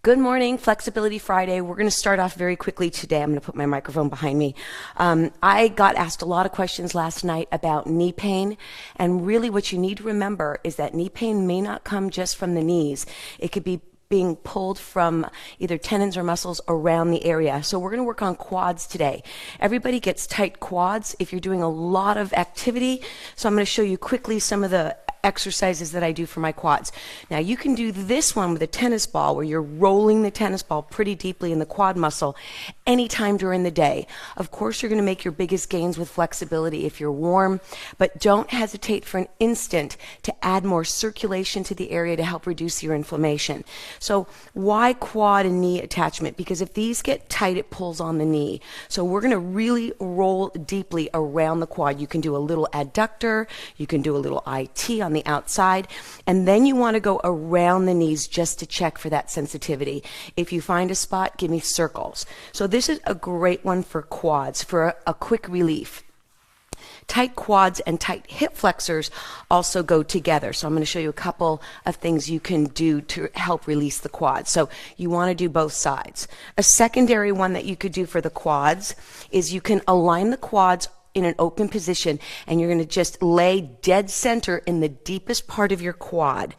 Good morning, Flexibility Friday. We're going to start off very quickly today. I'm going to put my microphone behind me. I got asked a lot of questions last night about knee pain, and really what you need to remember is that knee pain may not come just from the knees. It could be being pulled from either tendons or muscles around the area. So we're going to work on quads today. Everybody gets tight quads if you're doing a lot of activity. So I'm going to show you quickly some of the exercises that I do for my quads. Now you can do this one with a tennis ball where you're rolling the tennis ball pretty deeply in the quad muscle anytime during the day. Of course, you're going to make your biggest gains with flexibility if you're warm, but don't hesitate for an instant to add more circulation to the area to help reduce your inflammation. So why quad and knee attachment? Because if these get tight, it pulls on the knee. So we're going to really roll deeply around the quad. You can do a little adductor, you can do a little IT on the outside, and then you want to go around the knees just to check for that sensitivity. If you find a spot, give me circles. So this is a great one for quads, for a quick relief. Tight quads and tight hip flexors also go together. So I'm going to show you a couple of things you can do to help release the quads. So you want to do both sides. A secondary one that you could do for the quads is you can align the quads in an open position, and you're going to just lay dead center in the deepest part of your quad,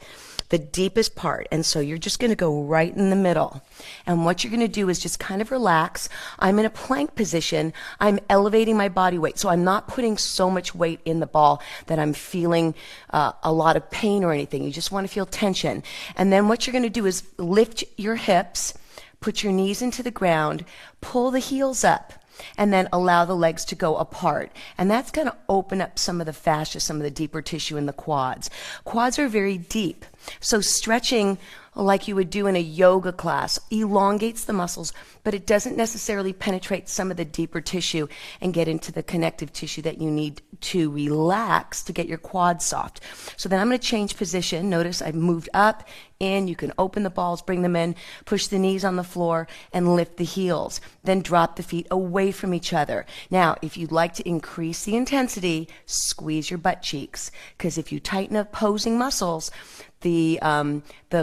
the deepest part. And so you're just going to go right in the middle. And what you're going to do is just kind of relax. I'm in a plank position. I'm elevating my body weight. So I'm not putting so much weight in the ball that I'm feeling a lot of pain or anything. You just want to feel tension. And then what you're going to do is lift your hips, put your knees into the ground, pull the heels up, and then allow the legs to go apart. And that's going to open up some of the fascia, some of the deeper tissue in the quads. Quads are very deep. So stretching like you would do in a yoga class elongates the muscles, but it doesn't necessarily penetrate some of the deeper tissue and get into the connective tissue that you need to relax to get your quads soft. So then I'm going to change position. Notice I've moved up, in. You can open the balls, bring them in, push the knees on the floor, and lift the heels. Then drop the feet away from each other. Now, if you'd like to increase the intensity, squeeze your butt cheeks, because if you tighten opposing muscles, the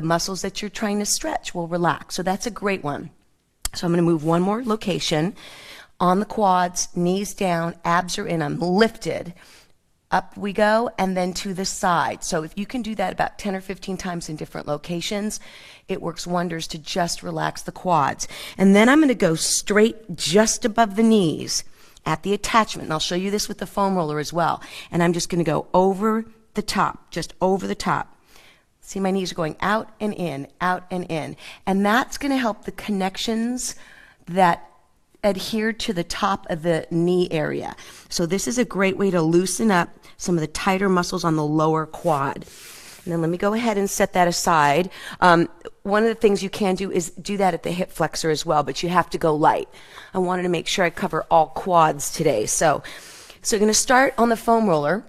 muscles that you're trying to stretch will relax. So that's a great one. So I'm going to move one more location. On the quads, knees down, abs are in, I'm lifted. Up we go, and then to the side. So if you can do that about 10 or 15 times in different locations, it works wonders to just relax the quads. And then I'm going to go straight just above the knees at the attachment. And I'll show you this with the foam roller as well. And I'm just going to go over the top, just over the top. See, my knees are going out and in, out and in. And that's going to help the connections that adhere to the top of the knee area. So this is a great way to loosen up some of the tighter muscles on the lower quad. And then let me go ahead and set that aside. One of the things you can do is do that at the hip flexor as well, but you have to go light. I wanted to make sure I cover all quads today. So you're going to start on the foam roller.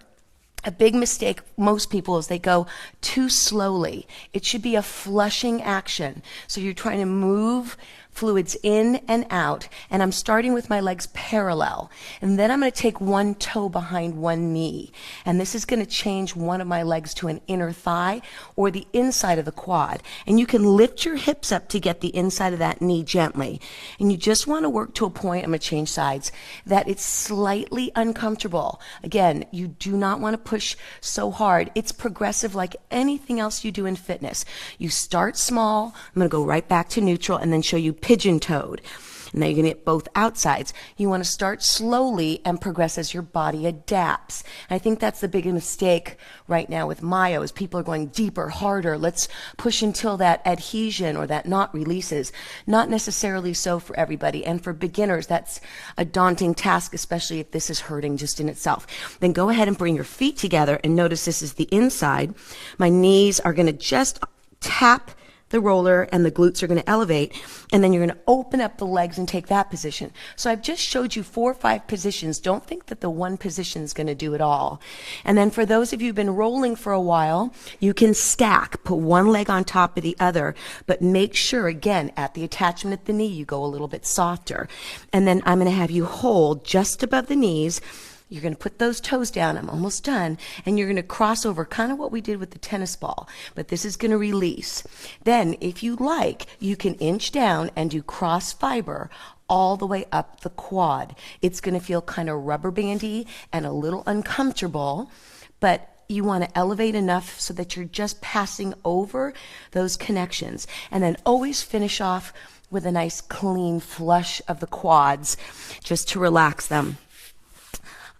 A big mistake, most people, is they go too slowly. It should be a flushing action. So you're trying to move fluids in and out, and I'm starting with my legs parallel. And then I'm going to take one toe behind one knee. And this is going to change one of my legs to an inner thigh or the inside of the quad. And you can lift your hips up to get the inside of that knee gently. And you just want to work to a point, I'm going to change sides, that it's slightly uncomfortable. Again, you do not want to push so hard. It's progressive like anything else you do in fitness. You start small. I'm going to go right back to neutral and then show you pigeon-toed. And now you're going to get both outsides. You want to start slowly and progress as your body adapts. And I think that's the biggest mistake right now with myo is people are going deeper, harder. Let's push until that adhesion or that knot releases. Not necessarily so for everybody. And for beginners, that's a daunting task, especially if this is hurting just in itself. Then go ahead and bring your feet together and notice this is the inside. My knees are going to just tap the roller and the glutes are going to elevate, and then you're going to open up the legs and take that position. So I've just showed you 4 or 5 positions. Don't think that the one position is going to do it all. And then for those of you who've been rolling for a while, you can stack, put one leg on top of the other, but make sure, again, at the attachment at the knee, you go a little bit softer. And then I'm going to have you hold just above the knees, You're going to put those toes down. I'm almost done. And you're going to cross over, kind of what we did with the tennis ball. But this is going to release. Then, if you like, you can inch down and do cross fiber all the way up the quad. It's going to feel kind of rubber bandy and a little uncomfortable, but you want to elevate enough so that you're just passing over those connections. And then always finish off with a nice clean flush of the quads just to relax them.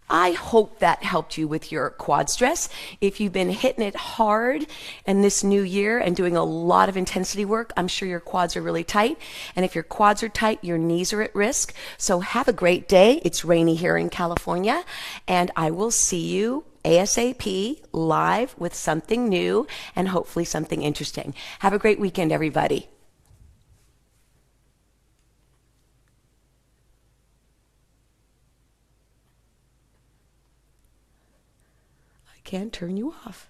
I hope that helped you with your quad stress. If you've been hitting it hard in this new year and doing a lot of intensity work, I'm sure your quads are really tight. And if your quads are tight, your knees are at risk. So have a great day. It's rainy here in California, and I will see you ASAP live with something new and hopefully something interesting. Have a great weekend, everybody. Can't turn you off.